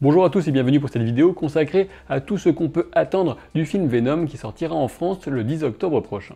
Bonjour à tous et bienvenue pour cette vidéo consacrée à tout ce qu'on peut attendre du film Venom qui sortira en France le 10 octobre prochain.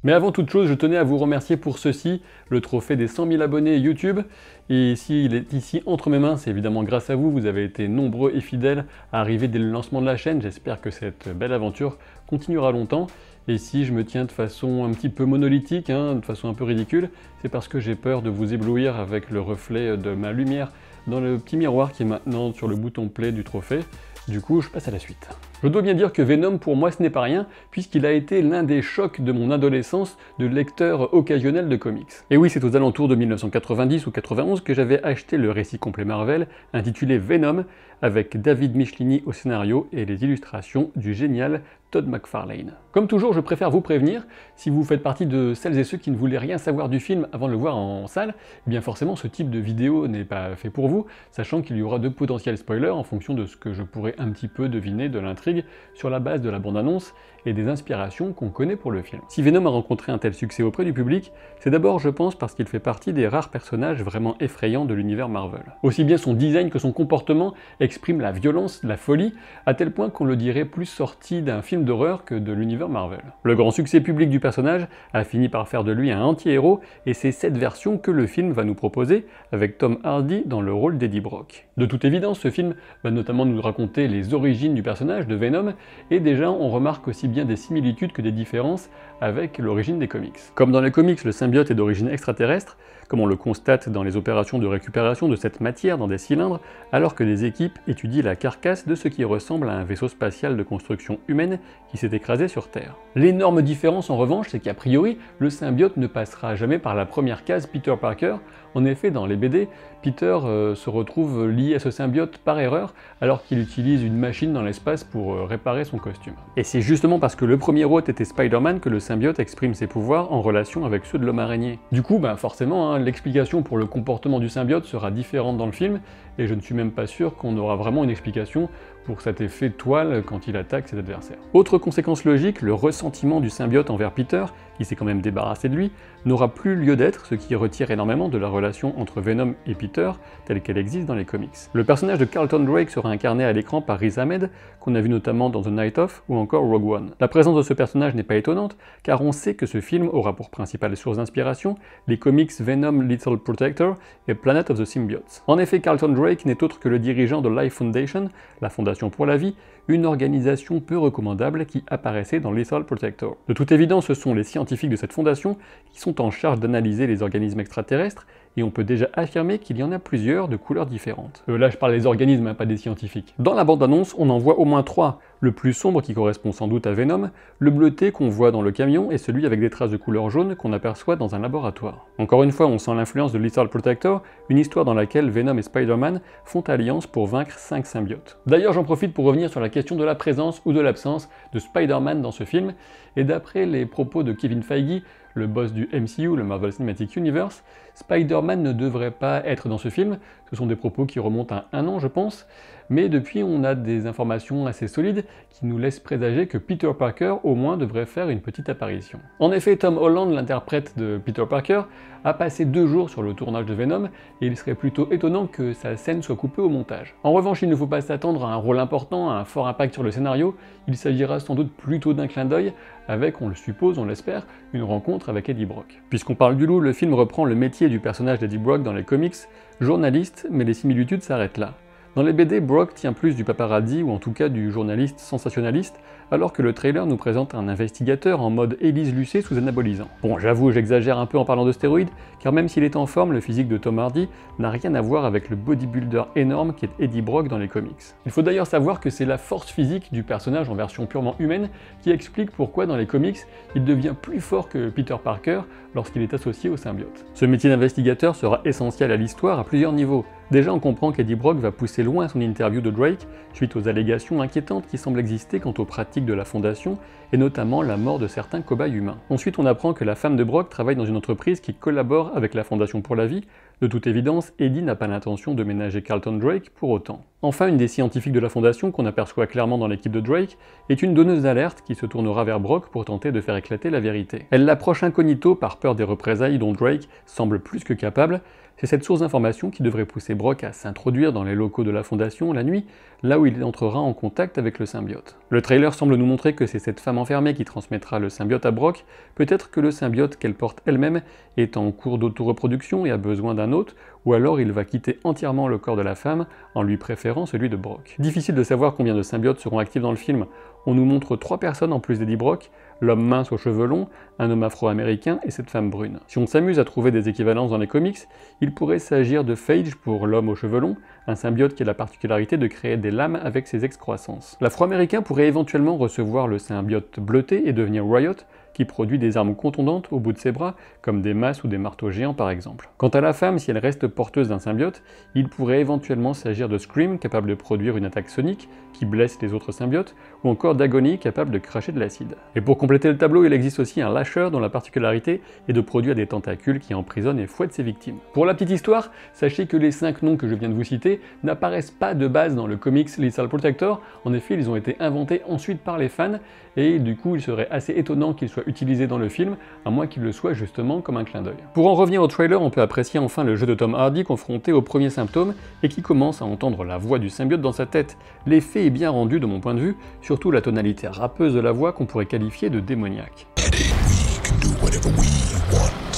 Mais avant toute chose, je tenais à vous remercier pour ceci, le trophée des 100 000 abonnés YouTube. Et s'il est ici entre mes mains, c'est évidemment grâce à vous. Vous avez été nombreux et fidèles à arriver dès le lancement de la chaîne. J'espère que cette belle aventure continuera longtemps. Et si je me tiens de façon un petit peu monolithique, de façon un peu ridicule, c'est parce que j'ai peur de vous éblouir avec le reflet de ma lumière dans le petit miroir qui est maintenant sur le bouton play du trophée. Du coup, je passe à la suite. Je dois bien dire que Venom, pour moi, ce n'est pas rien, puisqu'il a été l'un des chocs de mon adolescence de lecteur occasionnel de comics. Et oui, c'est aux alentours de 1990 ou 91 que j'avais acheté le récit complet Marvel, intitulé Venom, avec David Michelinie au scénario et les illustrations du génial Todd McFarlane. Comme toujours, je préfère vous prévenir, si vous faites partie de celles et ceux qui ne voulaient rien savoir du film avant de le voir en salle, eh bien forcément ce type de vidéo n'est pas fait pour vous, sachant qu'il y aura de potentiels spoilers en fonction de ce que je pourrais un petit peu deviner de l'intrigue sur la base de la bande-annonce et des inspirations qu'on connaît pour le film. Si Venom a rencontré un tel succès auprès du public, c'est d'abord, je pense, parce qu'il fait partie des rares personnages vraiment effrayants de l'univers Marvel. Aussi bien son design que son comportement expriment la violence, la folie, à tel point qu'on le dirait plus sorti d'un film d'horreur que de l'univers Marvel. Le grand succès public du personnage a fini par faire de lui un anti-héros, et c'est cette version que le film va nous proposer, avec Tom Hardy dans le rôle d'Eddie Brock. De toute évidence, ce film va notamment nous raconter les origines du personnage de Venom, et déjà on remarque aussi bien des similitudes que des différences avec l'origine des comics. Comme dans les comics, le symbiote est d'origine extraterrestre, comme on le constate dans les opérations de récupération de cette matière dans des cylindres, alors que les équipes étudient la carcasse de ce qui ressemble à un vaisseau spatial de construction humaine qui s'est écrasé sur Terre. L'énorme différence en revanche, c'est qu'a priori, le symbiote ne passera jamais par la première case Peter Parker. En effet, dans les BD, Peter se retrouve lié à ce symbiote par erreur, alors qu'il utilise une machine dans l'espace pour réparer son costume. Et c'est justement parce que le premier hôte était Spider-Man que le symbiote exprime ses pouvoirs en relation avec ceux de l'homme araignée. Du coup, forcément, l'explication pour le comportement du symbiote sera différente dans le film, et je ne suis même pas sûr qu'on aura vraiment une explication pour cet effet toile quand il attaque ses adversaires. Autre conséquence logique, le ressentiment du symbiote envers Peter, qui s'est quand même débarrassé de lui, n'aura plus lieu d'être, ce qui retire énormément de la relation entre Venom et Peter, telle qu'elle existe dans les comics. Le personnage de Carlton Drake sera incarné à l'écran par Riz Ahmed, qu'on a vu notamment dans The Night Of ou encore Rogue One. La présence de ce personnage n'est pas étonnante, car on sait que ce film aura pour principale source d'inspiration les comics Venom Lethal Protector et Planet of the Symbiotes. En effet, Carlton Drake n'est autre que le dirigeant de Life Foundation, la Fondation pour la vie, une organisation peu recommandable qui apparaissait dans Lethal Protector. De toute évidence, ce sont les scientifiques de cette fondation qui sont en charge d'analyser les organismes extraterrestres, et on peut déjà affirmer qu'il y en a plusieurs de couleurs différentes. Là je parle des organismes, pas des scientifiques. Dans la bande-annonce, on en voit au moins 3. Le plus sombre qui correspond sans doute à Venom, le bleuté qu'on voit dans le camion et celui avec des traces de couleur jaune qu'on aperçoit dans un laboratoire. Encore une fois, on sent l'influence de Lethal Protector, une histoire dans laquelle Venom et Spider-Man font alliance pour vaincre 5 symbiotes. D'ailleurs, j'en profite pour revenir sur la question de la présence ou de l'absence de Spider-Man dans ce film, et d'après les propos de Kevin Feige, le boss du MCU, le Marvel Cinematic Universe, Spider-Man ne devrait pas être dans ce film. Ce sont des propos qui remontent à 1 an, je pense, mais depuis on a des informations assez solides qui nous laissent présager que Peter Parker au moins devrait faire une petite apparition. En effet, Tom Holland, l'interprète de Peter Parker, a passé 2 jours sur le tournage de Venom, et il serait plutôt étonnant que sa scène soit coupée au montage. En revanche, il ne faut pas s'attendre à un rôle important, à un fort impact sur le scénario, il s'agira sans doute plutôt d'un clin d'œil, avec, on le suppose, on l'espère, une rencontre avec Eddie Brock. Puisqu'on parle du loup, le film reprend le métier du personnage d'Eddie Brock dans les comics, journaliste, mais les similitudes s'arrêtent là. Dans les BD, Brock tient plus du paparazzi ou en tout cas du journaliste sensationnaliste, alors que le trailer nous présente un investigateur en mode Élise Lucet sous anabolisant. Bon, j'avoue, j'exagère un peu en parlant de stéroïdes, car même s'il est en forme, le physique de Tom Hardy n'a rien à voir avec le bodybuilder énorme qui est Eddie Brock dans les comics. Il faut d'ailleurs savoir que c'est la force physique du personnage en version purement humaine qui explique pourquoi dans les comics, il devient plus fort que Peter Parker lorsqu'il est associé au symbiote. Ce métier d'investigateur sera essentiel à l'histoire à plusieurs niveaux. Déjà, on comprend qu'Eddie Brock va pousser loin son interview de Drake suite aux allégations inquiétantes qui semblent exister quant aux pratiques de la Fondation et notamment la mort de certains cobayes humains. Ensuite, on apprend que la femme de Brock travaille dans une entreprise qui collabore avec la Fondation pour la vie, De toute évidence, Eddie n'a pas l'intention de ménager Carlton Drake pour autant. Enfin, une des scientifiques de la Fondation qu'on aperçoit clairement dans l'équipe de Drake est une donneuse d'alerte qui se tournera vers Brock pour tenter de faire éclater la vérité. Elle l'approche incognito par peur des représailles dont Drake semble plus que capable. C'est cette source d'information qui devrait pousser Brock à s'introduire dans les locaux de la Fondation la nuit, là où il entrera en contact avec le symbiote. Le trailer semble nous montrer que c'est cette femme enfermée qui transmettra le symbiote à Brock, peut-être que le symbiote qu'elle porte elle-même est en cours d'autoreproduction et a besoin d'un hôte, ou alors il va quitter entièrement le corps de la femme en lui préférant celui de Brock. Difficile de savoir combien de symbiotes seront actifs dans le film. On nous montre 3 personnes en plus d'Eddie Brock, l'homme mince aux cheveux longs, un homme afro-américain et cette femme brune. Si on s'amuse à trouver des équivalences dans les comics, il pourrait s'agir de Phage pour l'homme aux cheveux longs, un symbiote qui a la particularité de créer des lames avec ses excroissances. L'afro-américain pourrait éventuellement recevoir le symbiote bleuté et devenir Riot, qui produit des armes contondantes au bout de ses bras, comme des masses ou des marteaux géants par exemple. Quant à la femme, si elle reste porteuse d'un symbiote, il pourrait éventuellement s'agir de Scream, capable de produire une attaque sonique, qui blesse les autres symbiotes, ou encore d'Agony, capable de cracher de l'acide. Et pour compléter le tableau, il existe aussi un lâcheur dont la particularité est de produire des tentacules qui emprisonnent et fouettent ses victimes. Pour la petite histoire, sachez que les 5 noms que je viens de vous citer n'apparaissent pas de base dans le comics Lethal Protector. En effet, ils ont été inventés ensuite par les fans, et du coup il serait assez étonnant qu'ils soient utilisés dans le film, à moins qu'il le soit justement comme un clin d'œil. Pour en revenir au trailer, on peut apprécier enfin le jeu de Tom Hardy confronté aux premiers symptômes et qui commence à entendre la voix du symbiote dans sa tête. L'effet est bien rendu de mon point de vue, surtout la tonalité râpeuse de la voix qu'on pourrait qualifier de démoniaque.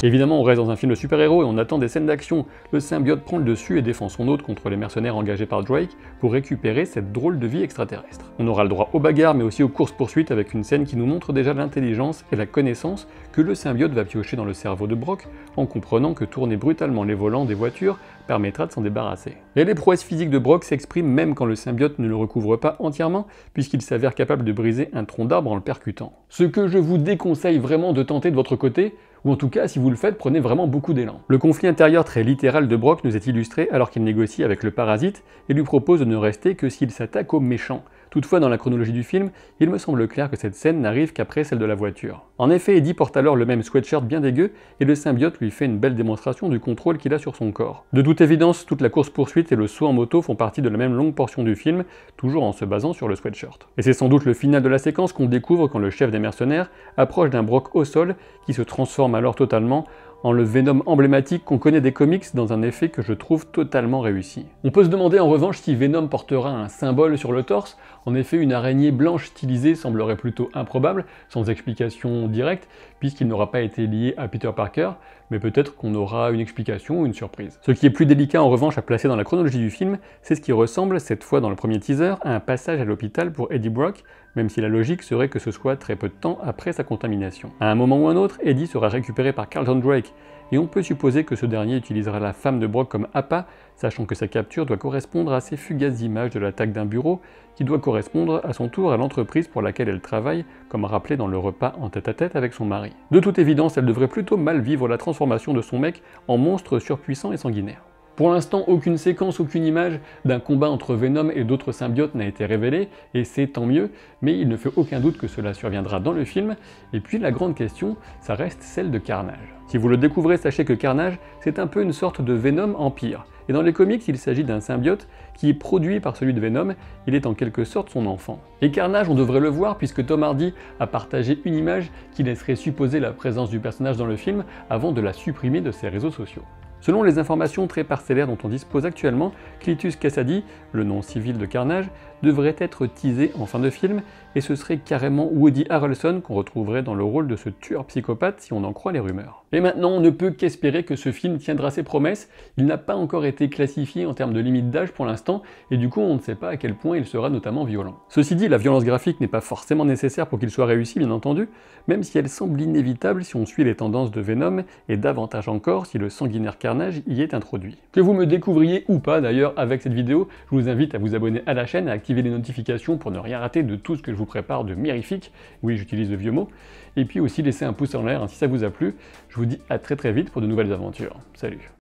Évidemment, on reste dans un film de super-héros et on attend des scènes d'action. Le symbiote prend le dessus et défend son hôte contre les mercenaires engagés par Drake pour récupérer cette drôle de vie extraterrestre. On aura le droit aux bagarres mais aussi aux courses-poursuites avec une scène qui nous montre déjà l'intelligence et la connaissance que le symbiote va piocher dans le cerveau de Brock en comprenant que tourner brutalement les volants des voitures permettra de s'en débarrasser. Et les prouesses physiques de Brock s'expriment même quand le symbiote ne le recouvre pas entièrement, puisqu'il s'avère capable de briser un tronc d'arbre en le percutant. Ce que je vous déconseille vraiment de tenter de votre côté, ou en tout cas si vous le faites, prenez vraiment beaucoup d'élan. Le conflit intérieur très littéral de Brock nous est illustré alors qu'il négocie avec le parasite et lui propose de ne rester que s'il s'attaque aux méchants. Toutefois, dans la chronologie du film, il me semble clair que cette scène n'arrive qu'après celle de la voiture. En effet, Eddie porte alors le même sweatshirt bien dégueu et le symbiote lui fait une belle démonstration du contrôle qu'il a sur son corps. De toute évidence, toute la course-poursuite et le saut en moto font partie de la même longue portion du film, toujours en se basant sur le sweatshirt. Et c'est sans doute le final de la séquence qu'on découvre quand le chef des mercenaires approche d'un Brock au sol qui se transforme alors totalement en le Venom emblématique qu'on connaît des comics dans un effet que je trouve totalement réussi. On peut se demander en revanche si Venom portera un symbole sur le torse. En effet, une araignée blanche stylisée semblerait plutôt improbable, sans explication directe, puisqu'il n'aura pas été lié à Peter Parker, mais peut-être qu'on aura une explication ou une surprise. Ce qui est plus délicat en revanche à placer dans la chronologie du film, c'est ce qui ressemble, cette fois dans le premier teaser, à un passage à l'hôpital pour Eddie Brock, même si la logique serait que ce soit très peu de temps après sa contamination. À un moment ou un autre, Eddie sera récupéré par Carlton Drake, et on peut supposer que ce dernier utilisera la femme de Brock comme appât, sachant que sa capture doit correspondre à ces fugaces images de l'attaque d'un bureau, qui doit correspondre à son tour à l'entreprise pour laquelle elle travaille, comme rappelé dans le repas en tête-à-tête avec son mari. De toute évidence, elle devrait plutôt mal vivre la transformation de son mec en monstre surpuissant et sanguinaire. Pour l'instant, aucune séquence, aucune image d'un combat entre Venom et d'autres symbiotes n'a été révélée, et c'est tant mieux, mais il ne fait aucun doute que cela surviendra dans le film, et puis la grande question, ça reste celle de Carnage. Si vous le découvrez, sachez que Carnage, c'est un peu une sorte de Venom en pire, et dans les comics, il s'agit d'un symbiote qui est produit par celui de Venom, il est en quelque sorte son enfant. Et Carnage, on devrait le voir puisque Tom Hardy a partagé une image qui laisserait supposer la présence du personnage dans le film avant de la supprimer de ses réseaux sociaux. Selon les informations très parcellaires dont on dispose actuellement, Cletus Kasady, le nom civil de Carnage, devrait être teasé en fin de film, et ce serait carrément Woody Harrelson qu'on retrouverait dans le rôle de ce tueur psychopathe si on en croit les rumeurs. Et maintenant, on ne peut qu'espérer que ce film tiendra ses promesses. Il n'a pas encore été classifié en termes de limite d'âge pour l'instant, et du coup on ne sait pas à quel point il sera notamment violent. Ceci dit, la violence graphique n'est pas forcément nécessaire pour qu'il soit réussi, bien entendu, même si elle semble inévitable si on suit les tendances de Venom, et davantage encore si le sanguinaire Carnage y est introduit. Que vous me découvriez ou pas d'ailleurs avec cette vidéo, je vous invite à vous abonner à la chaîne, à activer les notifications pour ne rien rater de tout ce que je vous prépare de mirifique, oui j'utilise de vieux mots, et puis aussi laisser un pouce en l'air si ça vous a plu. Je vous dis à très vite pour de nouvelles aventures. Salut!